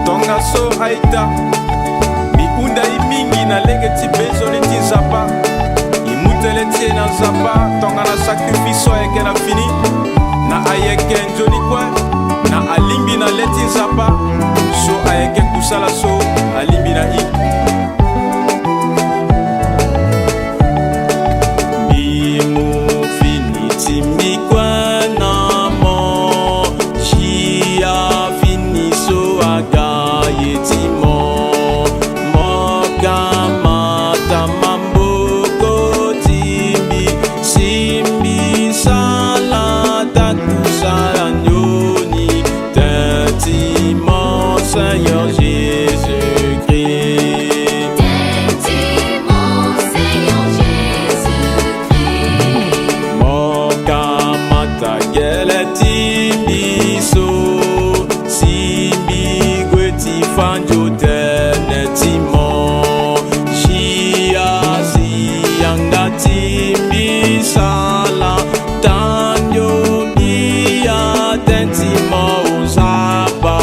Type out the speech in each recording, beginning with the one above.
Tonga so aita miunda imingi na lege ti bezoni ti nzapa imutele tie na nzapa tonga na sacrifice ayeke na fini na ayeke njoni kue na alimbi na leti nzapa so ayeke kusala so alimbi na i Seigneur Jésus-Christ. Tenti mon Seigneur Jésus-Christ. Moka mata gele timiso Simbi gweti fanjo tene timo Shia siyanga timbi sala Tanjo biya tentimo uzaba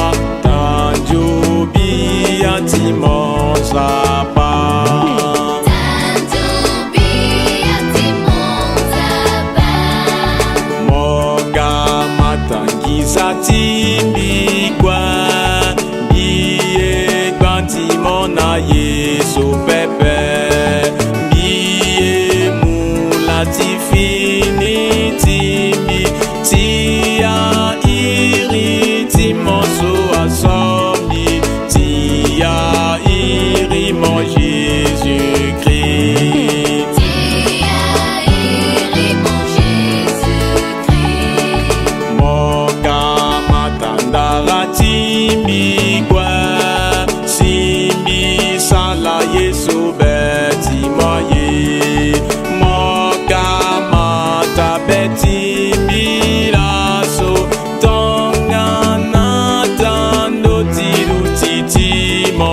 Timo zapa Tanto bia timo zapa Moga matangiza timbigwa Biye gbantimo na Yesu pepe Biye mulati fini timbi Tia iri timo so asombi Tia iri mon Jésus-Christ. Tia iri mon Jésus-Christ. Moka matandara timbigwa Simbi sala Yesu beti moye Moka mata beti milaso Tonga natando tiru titimo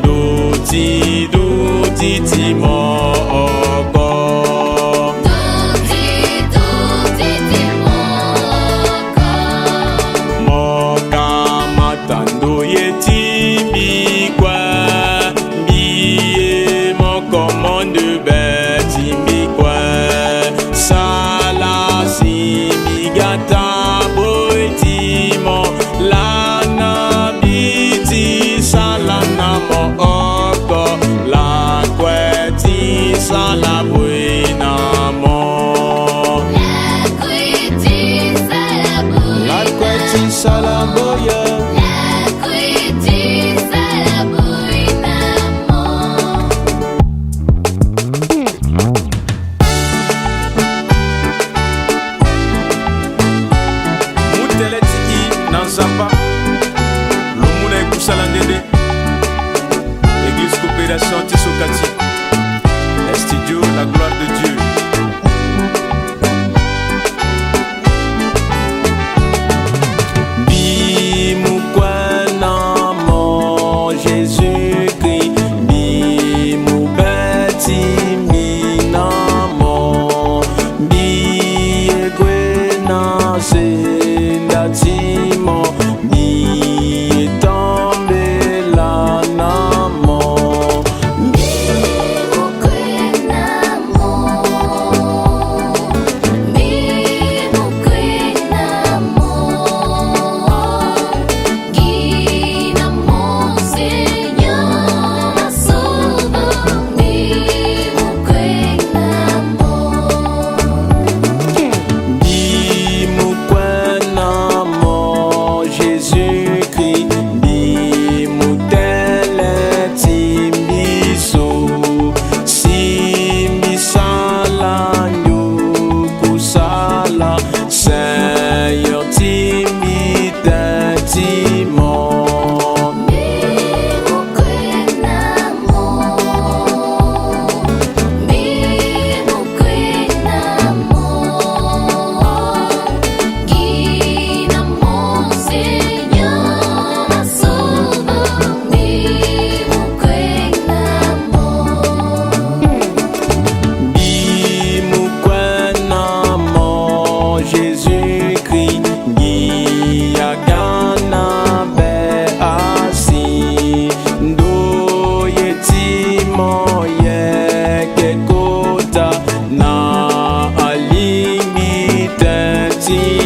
Duti timo oko Duti timo oko Moka matando yetimbigwa Biye moko monde betimbigwa Sala simigata boitimo Lana biti sala namo oko La kweti sala buinamo La kweti sala buinamo La kweti sala boye La kweti sala buinamo Mutele tiki na nzapa Lomuna ekusala ndende Église Coopération Tisokati Studio La Gloire de Dieu Bimukwana mon Jésus-Christ Bimubeti minamo Biegwena sendatimo Bietombela namo ti